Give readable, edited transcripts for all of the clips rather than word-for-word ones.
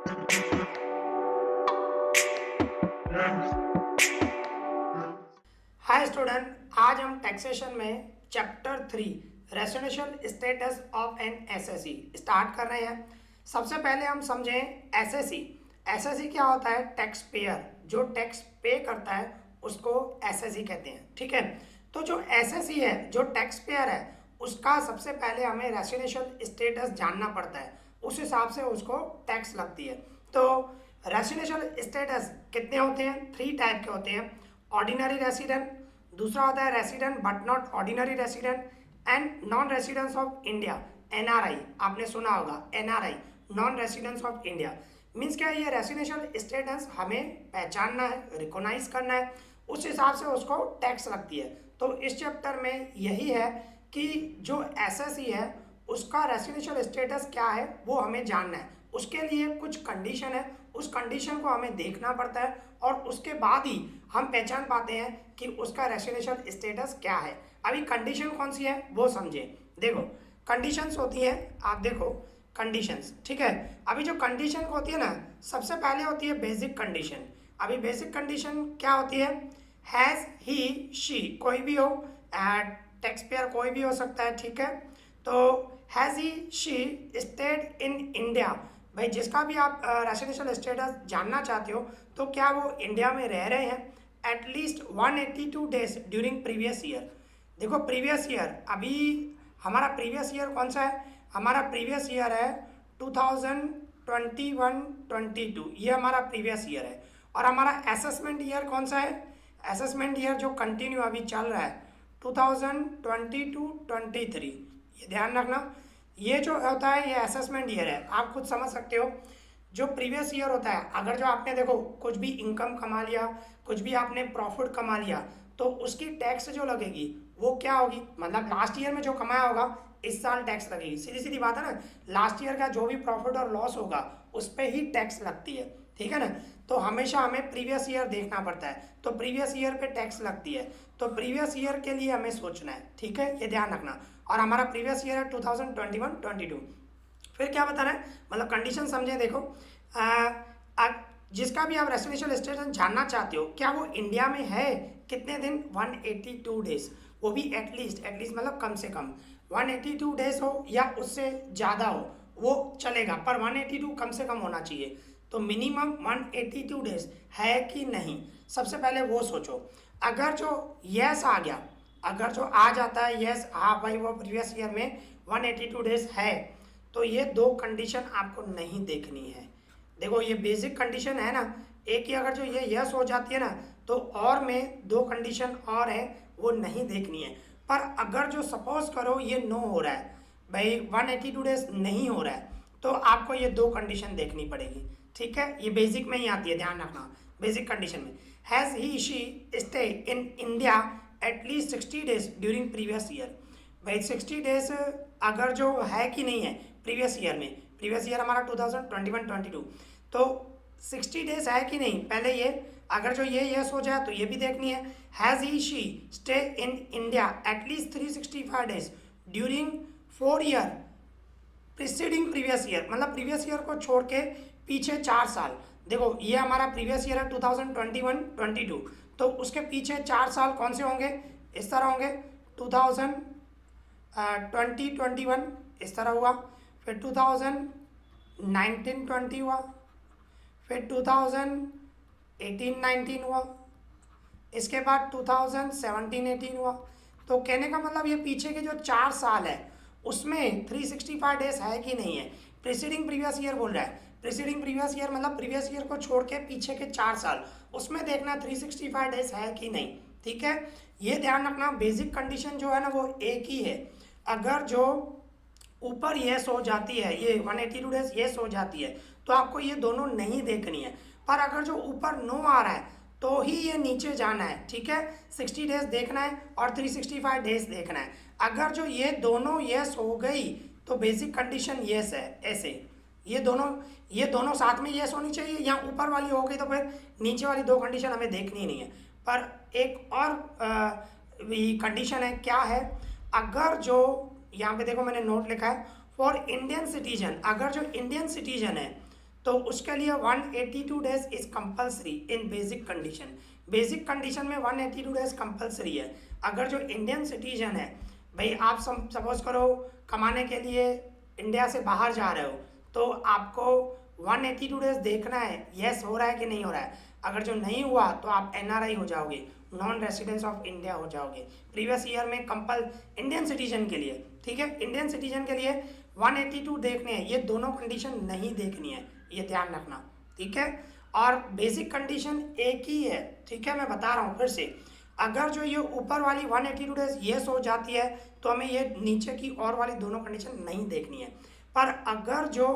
Hi student, आज हम taxation में chapter 3 residential status of an SSC start कर रहे हैं। सबसे पहले हम समझें एसएससी। एसएससी क्या होता है? Tax payer. जो टैक्स पे करता है उसको एसएससी कहते हैं। ठीक है, तो जो एसएससी है, जो टैक्स पेयर है, उसका सबसे पहले हमें रेसिडेंशियल स्टेटस जानना पड़ता है। उस हिसाब से उसको टैक्स लगती है। तो रेसिडेंशियल स्टेटस कितने होते हैं? 3 टाइप के होते हैं। ऑर्डिनरी रेसिडेंट, दूसरा होता है resident but not ordinary resident, and non residence of India, NRI. आपने सुना होगा NRI, non residence of India. Means क्या है? ये रेसिडेंशियल स्टेटस हमें पहचानना है, रिकॉग्नाइज करना है, उस हिसाब से उसको टैक्स लगती है। तो इस चैप्टर में यही है कि जो एसएससी है उसका रेसिडेंशियल स्टेटस क्या है वो हमें जानना है। उसके लिए कुछ कंडीशन है, उस कंडीशन को हमें देखना पड़ता है और उसके बाद ही हम पहचान पाते हैं कि उसका रेसिडेंशियल स्टेटस क्या है। अभी कंडीशन कौन सी है वो समझें। देखो, कंडीशंस होती हैं, आप देखो कंडीशंस। ठीक है, अभी जो कंडीशन होती है ना, सबसे पहले होती है बेसिक कंडीशन। अभी बेसिक कंडीशन क्या होती है? हैज़ ही शी, कोई भी हो, टैक्स पेयर कोई भी हो सकता है। ठीक है, तो has he she stayed in India. भाई जिसका भी आप रेसिडेंशियल स्टेटस जानना चाहते हो तो क्या वो इंडिया में रह रहे हैं at least 182 days during previous year. देखो प्रीवियस ईयर, अभी हमारा प्रीवियस ईयर कौन सा है? हमारा प्रीवियस ईयर है 2021-22, ये हमारा प्रीवियस ईयर है। और हमारा असेसमेंट ईयर कौन सा है? असेसमेंट ईयर जो कंटिन्यू अभी चल रहा है 2022-23, ये ध्यान रखना। ये जो होता है ये असेसमेंट ईयर है, आप खुद समझ सकते हो। जो प्रीवियस ईयर होता है, अगर जो आपने देखो कुछ भी इनकम कमा लिया, कुछ भी आपने प्रॉफिट कमा लिया, तो उसकी टैक्स जो लगेगी वो क्या होगी? मतलब लास्ट ईयर में जो कमाया होगा इस साल टैक्स लगेगी। सीधी सीधी बात है ना, लास्ट ईयर का जो भी प्रॉफिट और लॉस होगा उस पर ही टैक्स लगती है। ठीक है ना, तो हमेशा हमें प्रीवियस ईयर देखना पड़ता है, तो प्रीवियस ईयर पे टैक्स लगती है। तो प्रीवियस ईयर के लिए हमें सोचना है। ठीक है, ये ध्यान रखना। और हमारा प्रीवियस ईयर है 2021-22। फिर क्या बताना है, मतलब कंडीशन समझे। देखो जिसका भी आप रेसिडेंशियल स्टेटस जानना चाहते हो, क्या वो इंडिया में है कितने दिन? 182 डेज, वो भी एटलीस्ट मतलब कम से कम 182 डेज हो या उससे ज़्यादा हो वो चलेगा, पर 182 कम से कम होना चाहिए। तो मिनिमम 182 डेज है कि नहीं, सबसे पहले वो सोचो। अगर जो यस आ गया, अगर जो आ जाता है यस, हाँ भाई वो प्रीवियस ईयर में 182 डेज है, तो ये 2 कंडीशन आपको नहीं देखनी है। देखो ये बेसिक कंडीशन है ना, एक ही अगर जो ये यस हो जाती है ना, तो और में 2 कंडीशन और है वो नहीं देखनी है। पर अगर जो सपोज करो ये नो हो रहा है, भाई 182 डेज नहीं हो रहा है, तो आपको ये 2 कंडीशन देखनी पड़ेगी। ठीक है, ये बेसिक में ही आती है, ध्यान रखना। बेसिक कंडीशन में has he she stay in India at least 60 days during previous year. भाई 60 डेज अगर जो है कि नहीं है प्रीवियस ईयर में, प्रीवियस ईयर हमारा 2021-22, तो 60 डेज है कि नहीं, पहले ये अगर जो ये यस हो जाए तो ये भी देखनी है। Has he she stay in India at least 365 days during 4 year preceding previous year, मतलब प्रीवियस ईयर को छोड़ के पीछे 4 साल। देखो ये हमारा प्रीवियस ईयर है 2021-22, तो उसके पीछे 4 साल कौन से होंगे? इस तरह होंगे, 2021 इस तरह हुआ, फिर 2019-20 हुआ, फिर 2018-19 हुआ, इसके बाद 2017-18 हुआ। तो कहने का मतलब ये पीछे के जो 4 साल है उसमें 365 डेज है कि नहीं है। प्रीसीडिंग प्रीवियस ईयर बोल रहा है, प्रीसीडिंग प्रीवियस ईयर मतलब प्रीवियस ईयर को छोड़ के पीछे के 4 साल, उसमें देखना 365 डेज है कि नहीं। ठीक है, ये ध्यान रखना। बेसिक कंडीशन जो है ना वो एक ही है। अगर जो ऊपर येस हो जाती है, ये 182 डेज येस हो जाती है, तो आपको ये दोनों नहीं देखनी है। पर अगर जो ऊपर नो आ रहा है तो ही ये नीचे जाना है। ठीक है, 60 डेज देखना है और 365 डेज देखना है। अगर जो ये दोनों येस हो गई तो बेसिक कंडीशन येस है। ऐसे ये दोनों साथ में येस होनी चाहिए, या ऊपर वाली हो गई तो फिर नीचे वाली 2 कंडीशन हमें देखनी नहीं है। पर एक और कंडीशन है, क्या है? अगर जो यहाँ पे देखो मैंने नोट लिखा है फॉर इंडियन सिटीजन, अगर जो इंडियन सिटीजन है तो उसके लिए 182 days is compulsory in basic condition. Basic condition में 182 डेज कंपल्सरी है। अगर जो इंडियन सिटीजन है, भाई आप सपोज करो कमाने के लिए इंडिया से बाहर जा रहे हो, तो आपको 182 डेज देखना है यस हो रहा है कि नहीं हो रहा है। अगर जो नहीं हुआ तो आप एनआरआई हो जाओगे, नॉन रेसिडेंस ऑफ इंडिया हो जाओगे। प्रीवियस ईयर में कंपल इंडियन सिटीजन के लिए, ठीक है, इंडियन सिटीजन के लिए 182 देखने हैं, ये दोनों कंडीशन नहीं देखनी है, ये ध्यान रखना, ठीक है। और बेसिक कंडीशन एक ही है, ठीक है, मैं बता रहा हूँ फिर से। अगर जो ये ऊपर वाली 182 डेज येस हो जाती है तो हमें ये नीचे की और वाली दोनों कंडीशन नहीं देखनी है। पर अगर जो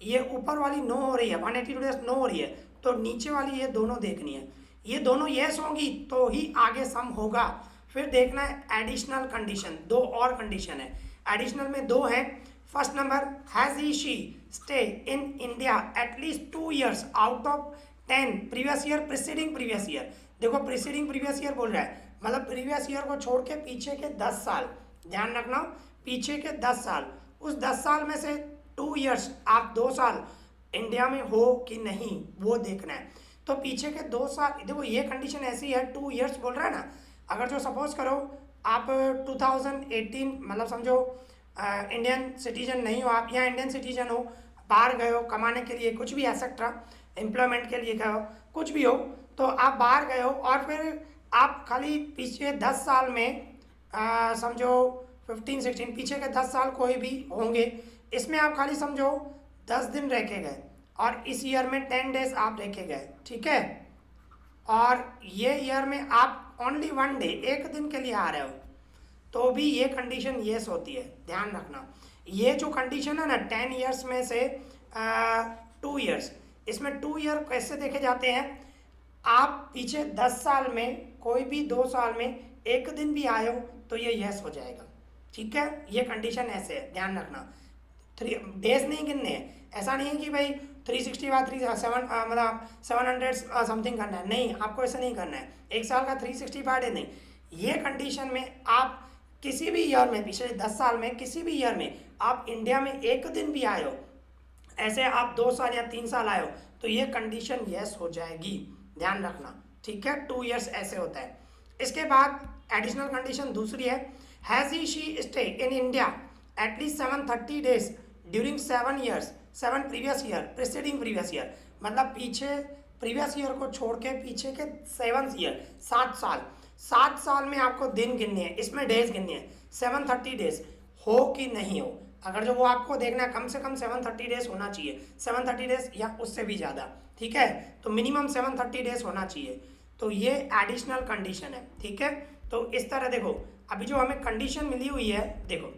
ये ऊपर वाली नो हो रही है, 182 डेज नो हो रही है, तो नीचे वाली ये दोनों देखनी है। ये दोनों येस होंगी तो ही आगे सम होगा। फिर देखना है एडिशनल कंडीशन, दो और कंडीशन है एडिशनल में, दो है। First number, has he she stay in India at least 2 years out of 10 previous year preceding previous year. देखो प्रीसीडिंग प्रीवियस ईयर बोल रहा है, मतलब प्रीवियस ईयर को छोड़ के पीछे के 10 साल, ध्यान रखना, पीछे के 10 साल, उस 10 साल में से 2 years, आप 2 साल इंडिया में हो कि नहीं वो देखना है। तो पीछे के 2 साल, देखो ये कंडीशन ऐसी है, 2 years बोल रहा है ना। अगर जो सपोज करो आप 2018, मतलब समझो इंडियन सिटीजन नहीं हो आप, या इंडियन सिटीजन हो, बाहर गए हो कमाने के लिए, कुछ भी एक्सेट्रा, एम्प्लॉयमेंट के लिए गए हो, कुछ भी हो, तो आप बाहर गए हो और फिर आप खाली पीछे 10 साल में समझो 15-16, पीछे के 10 साल कोई भी होंगे, इसमें आप खाली समझो 10 दिन रह के गए और इस ईयर में 10 डेज आप रह के गए, ठीक है। और ये ईयर में आप ओनली 1 डे, एक दिन के लिए आ रहे हो, तो भी ये कंडीशन येस होती है, ध्यान रखना। ये जो कंडीशन है ना 10 years में से 2 years, इसमें 2 year कैसे देखे जाते हैं, आप पीछे 10 साल में कोई भी 2 साल में एक दिन भी आए हो तो ये येस हो जाएगा, ठीक है। ये कंडीशन ऐसे है, ध्यान रखना। 3 डेज नहीं गिनने हैं, ऐसा नहीं है कि भाई 365 मतलब 700 समथिंग करना है, नहीं, आपको ऐसा नहीं करना है। एक साल का 365 डे नहीं, ये कंडीशन में आप किसी भी ईयर में, पिछले 10 साल में किसी भी ईयर में आप इंडिया में एक दिन भी आए हो, ऐसे आप 2 साल या 3 साल आए हो, तो ये कंडीशन यस हो जाएगी, ध्यान रखना, ठीक है। 2 years ऐसे होता है। इसके बाद एडिशनल कंडीशन दूसरी है, has he she stay in India at least 730 days during 7 years, 7 previous year preceding previous year, मतलब पीछे प्रीवियस ईयर को छोड़ के पीछे के 7 year, 7 साल, 7 साल में आपको दिन गिनने हैं, इसमें डेज गिनने हैं, 730 days हो कि नहीं हो। अगर जो वो आपको देखना है, कम से कम 730 days होना चाहिए, 730 days या उससे भी ज़्यादा, ठीक है, तो मिनिमम 730 days होना चाहिए। तो ये एडिशनल कंडीशन है, ठीक है। तो इस तरह देखो, अभी जो हमें कंडीशन मिली हुई है, देखो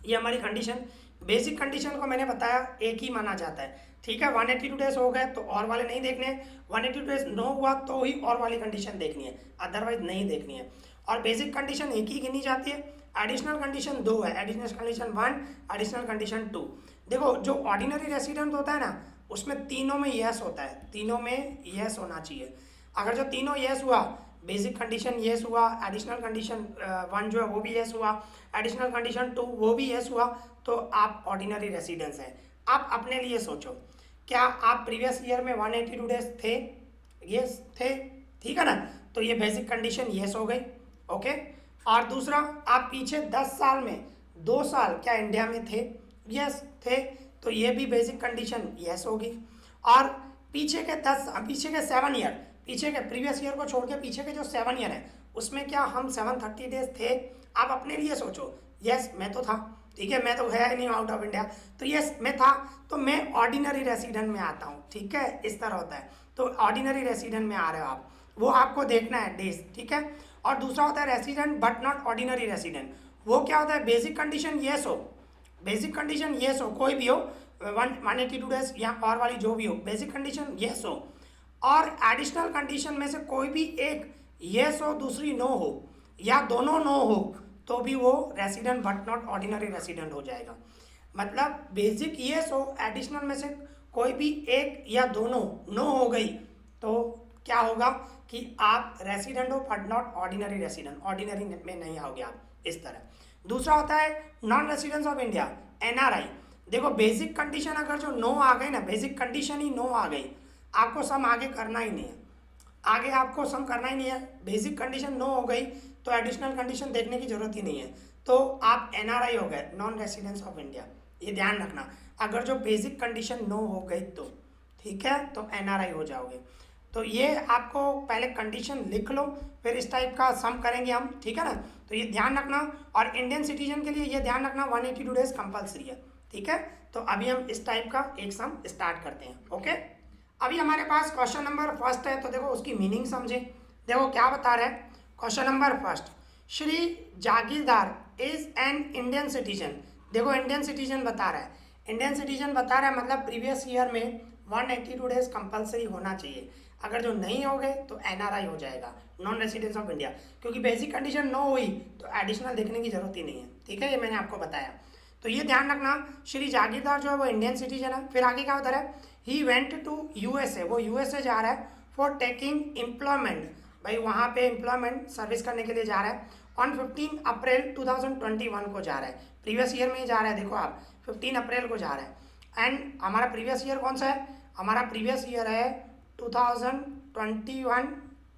ये हमारी कंडीशन, बेसिक कंडीशन को मैंने बताया एक ही माना जाता है, ठीक है। 182 डेज हो गए तो और वाले नहीं देखने हैं, 182 डेज नो हुआ तो ही और वाली कंडीशन देखनी है, अदरवाइज नहीं देखनी है। और बेसिक कंडीशन एक ही गिनी जाती है, एडिशनल कंडीशन 2 है, एडिशनल कंडीशन 1, एडिशनल कंडीशन 2। देखो जो ऑर्डिनरी रेसिडेंट होता है ना, उसमें तीनों में यस होता है, तीनों में यस होना चाहिए। अगर जो तीनों यस हुआ, बेसिक कंडीशन यस हुआ, एडिशनल कंडीशन 1 जो है वो भी यस हुआ, एडिशनल कंडीशन 2 वो भी यस हुआ, तो आप ऑर्डिनरी रेसिडेंस हैं। आप अपने लिए सोचो, क्या आप प्रीवियस ईयर में 182 डेज थे? यस थे, ठीक है ना, तो ये बेसिक कंडीशन यस हो गई, ओके। और दूसरा, आप पीछे 10 साल में 2 साल क्या इंडिया में थे? यस थे, तो ये भी बेसिक कंडीशन यस होगी। और पीछे के 7 ईयर, पीछे के प्रीवियस ईयर को छोड़ के पीछे के जो 7 ईयर है, उसमें क्या हम 730 डेज थे? आप अपने लिए सोचो, यस मैं तो था, ठीक है, मैं तो गया ही नहीं आउट ऑफ इंडिया, तो यस मैं था, तो मैं ऑर्डिनरी रेसिडेंट में आता हूँ, ठीक है, इस तरह होता है। तो ऑर्डिनरी रेसिडेंट में आ रहे हो आप, वो आपको देखना है डेज, ठीक है। और दूसरा होता है resident but not ordinary resident, वो क्या होता है, बेसिक कंडीशन येस हो, बेसिक कंडीशन येस हो, कोई भी हो, 182 डेज या और वाली जो भी हो, बेसिक कंडीशन येस हो, और एडिशनल कंडीशन में से कोई भी एक येस हो, दूसरी नो हो, या दोनों नो हो, तो भी वो resident but not ordinary resident हो जाएगा। मतलब बेसिक येस हो, एडिशनल में से कोई भी एक या दोनों नो हो गई, तो क्या होगा कि आप रेसिडेंट हो but not ordinary resident, ordinary में नहीं आओगे आप, इस तरह। दूसरा होता है non residence of India, NRI. देखो बेसिक कंडीशन अगर जो नो आ गई ना, बेसिक कंडीशन ही नो आ गई, आपको सम आगे करना ही नहीं है, आगे आपको सम करना ही नहीं है। बेसिक कंडीशन नो हो गई तो एडिशनल कंडीशन देखने की जरूरत ही नहीं है, तो आप एनआरआई हो गए, नॉन रेसिडेंस ऑफ इंडिया। ये ध्यान रखना, अगर जो बेसिक कंडीशन नो हो गई तो ठीक है, तो एनआरआई हो जाओगे। तो ये आपको पहले कंडीशन लिख लो, फिर इस टाइप का सम करेंगे हम, ठीक है ना। तो ये ध्यान रखना, और इंडियन सिटीजन के लिए ये ध्यान रखना 182 डेज कंपलसरी है, ठीक है। तो अभी हम इस टाइप का एक सम स्टार्ट करते हैं, ओके। अभी हमारे पास क्वेश्चन नंबर फर्स्ट है, तो देखो उसकी मीनिंग समझे। देखो क्या बता रहा है question number first, Shri Jagirdar is an Indian citizen. देखो इंडियन सिटीजन बता रहा है, इंडियन सिटीजन बता रहा है मतलब प्रीवियस ईयर में 182 डेज कंपलसरी होना चाहिए। अगर जो नहीं हो गए तो एनआरआई हो जाएगा, नॉन रेसिडेंस ऑफ इंडिया, क्योंकि बेसिक कंडीशन नो हुई तो एडिशनल देखने की जरूरत ही नहीं है, ठीक है। ये मैंने आपको बताया, तो ये ध्यान रखना। श्री जागीरदार जो है वो इंडियन सिटीजन है। फिर आगे क्या बता रहा है, ही वेंट टू यूएसए, वो यूएसए जा रहा है फॉर टेकिंग एम्प्लॉयमेंट, भाई वहाँ पे एम्प्लॉयमेंट सर्विस करने के लिए जा रहा है। ऑन 15 अप्रैल 2021 को जा रहा है, प्रीवियस ईयर में ही जा रहा है, देखो आप 15 अप्रैल को जा रहा है। एंड हमारा प्रीवियस ईयर कौन सा है, हमारा प्रीवियस ईयर है 2021,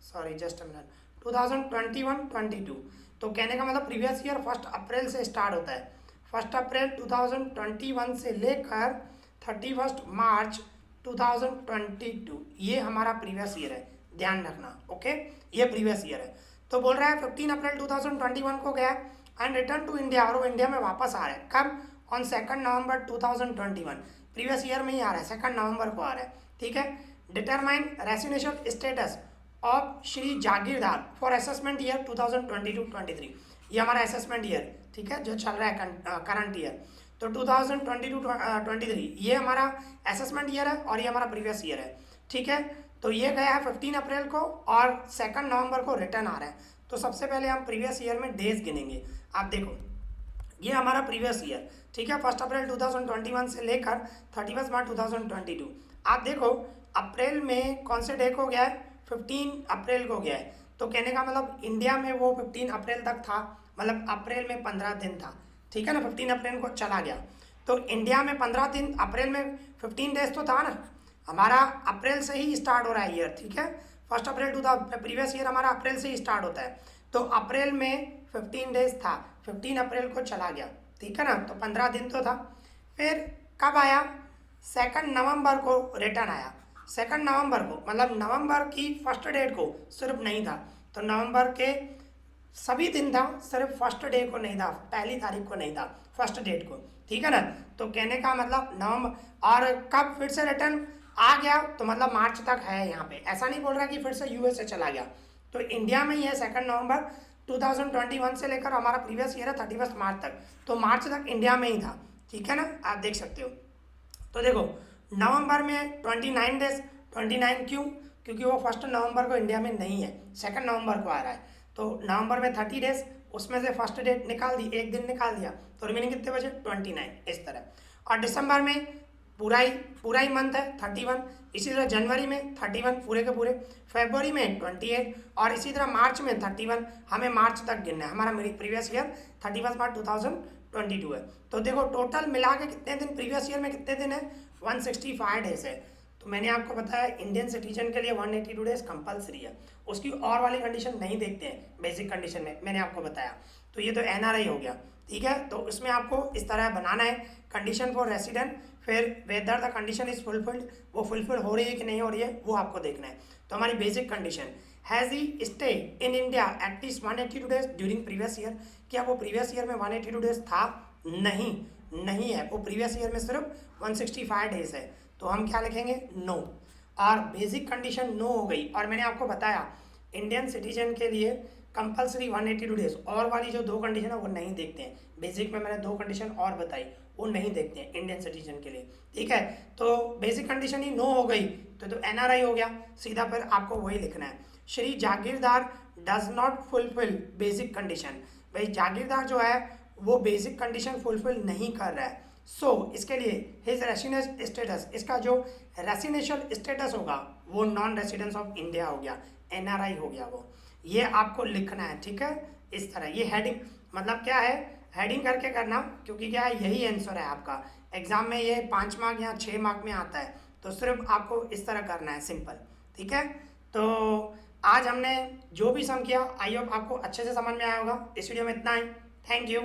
सॉरी जस्ट अ मिनट, 2021-22। तो कहने का मतलब प्रीवियस ईयर 1 अप्रैल से स्टार्ट होता है, 1 अप्रैल 2021 से लेकर 31 मार्च 2022, ये हमारा प्रीवियस ईयर है, ध्यान रखना, ओके। ये प्रीवियस ईयर है। तो बोल रहा है 15 अप्रैल 2021 को गया एंड रिटर्न टू इंडिया, और वो इंडिया में वापस आ रहा है कब, ऑन 2 नवंबर 2021, प्रीवियस ईयर में ही आ रहा है, 2 नवंबर को आ रहा है, ठीक है। Determine residential status of Shri Jagirdar for assessment year 2022-23, ये हमारा असेसमेंट ईयर, ठीक है, जो चल रहा है करंट ईयर। तो 2022-23 ये हमारा असेसमेंट ईयर है और ये हमारा प्रीवियस ईयर है, ठीक है। तो ये गया है 15 अप्रैल को और 2 नवंबर को रिटर्न आ रहा है। तो सबसे पहले हम प्रीवियस ईयर में डेज गिनेंगे। आप देखो ये हमारा प्रीवियस ईयर, ठीक है, 1 अप्रैल 2021 से लेकर 31 मार्च 2022। आप देखो अप्रैल में कौन से डे को गया है, 15 अप्रैल को गया है। तो कहने का मतलब इंडिया में वो 15 अप्रैल तक था, मतलब अप्रैल में 15 दिन था, ठीक है ना, 15 अप्रैल को चला गया। तो इंडिया में 15 दिन, अप्रैल में 15 डेज तो था ना, हमारा अप्रैल से ही स्टार्ट हो रहा है ईयर, ठीक है। 1 अप्रैल प्रीवियस ईयर हमारा अप्रैल से ही स्टार्ट होता है। तो अप्रैल में 15 डेज था, 15 अप्रैल को चला गया, ठीक है ना, तो 15 दिन तो था। फिर कब आया, 2 नवंबर को रिटर्न आया, 2 नवंबर को, मतलब नवंबर की फर्स्ट डेट को सिर्फ नहीं था, तो नवंबर के सभी दिन था, सिर्फ फर्स्ट डे को नहीं था, पहली तारीख को नहीं था, फर्स्ट डेट को, ठीक है ना। तो कहने का मतलब नवंबर, और कब फिर से रिटर्न आ गया, तो मतलब मार्च तक है यहाँ पे, ऐसा नहीं बोल रहा कि फिर से यूएस से चला गया। तो इंडिया में ही है 2 नवंबर 2021 से लेकर हमारा प्रीवियस ईयर है 31 मार्च तक, तो मार्च तक इंडिया में ही था, ठीक है ना, आप देख सकते हो। तो देखो नवंबर में 29 डेज, 29 क्यों, क्योंकि वो 1 नवंबर को इंडिया में नहीं है, 2 नवंबर को आ रहा है। तो नवंबर में 30 डेज, उसमें से फर्स्ट डेट निकाल दी, एक दिन निकाल दिया, तो रिमेनिंग कितने बचे, 29, इस तरह। और दिसंबर में पूरा ही मंथ है 31, इसी तरह जनवरी में 31 पूरे के पूरे, फरवरी में 28, और इसी तरह मार्च में 31। हमें मार्च तक गिनना है, हमारा मेरी प्रीवियस ईयर 31 मार्च 2022 है। तो देखो टोटल मिला के कितने दिन, प्रीवियस ईयर में कितने दिन है, 165 डेज है। तो मैंने आपको बताया इंडियन सिटीजन के लिए 182 डेज कंपलसरी है, उसकी और वाली कंडीशन नहीं देखते हैं बेसिक कंडीशन में, मैंने आपको बताया। तो ये तो एनआरआई हो गया, ठीक है। तो इसमें आपको इस तरह बनाना है कंडीशन फॉर रेसिडेंट, फिर whether the condition is fulfilled, वो फुलफिल हो रही है कि नहीं हो रही है वो आपको देखना है। तो हमारी basic condition, has he stay in India at least 182 days during previous year, क्या वो प्रीवियस ईयर में 182 डेज था, नहीं है, वो प्रीवियस ईयर में सिर्फ 165 डेज है। तो हम क्या लिखेंगे, नो। और बेसिक कंडीशन नो हो गई, और मैंने आपको बताया इंडियन सिटीजन के लिए कंपलसरी 182 डेज, और वाली जो 2 कंडीशन है वो नहीं देखते हैं। बेसिक में मैंने 2 कंडीशन और बताई, वो नहीं देखते हैं इंडियन सिटीजन के लिए, ठीक है। तो बेसिक कंडीशन ही नो हो गई तो एनआरआई हो गया, सीधा फिर आपको वही लिखना है, Shri Jagirdar does not fulfil basic condition, भाई जागीरदार जो है वो बेसिक कंडीशन फुलफिल नहीं कर रहा है। सो इसके लिए हिज रेसिडेंस स्टेटस, इसका जो रेसिडेंशियल स्टेटस होगा वो नॉन रेसिडेंस ऑफ इंडिया हो गया, एनआरआई हो गया वो, ये आपको लिखना है, ठीक है। इस तरह ये हेडिंग मतलब क्या है, हेडिंग करके करना, क्योंकि क्या है यही आंसर है आपका, एग्जाम में ये 5 मार्क या 6 मार्क में आता है, तो सिर्फ आपको इस तरह करना है, सिंपल। ठीक है, तो आज हमने जो भी सम किया आई होप आपको अच्छे से समझ में आया होगा। इस वीडियो में इतना ही। Thank you.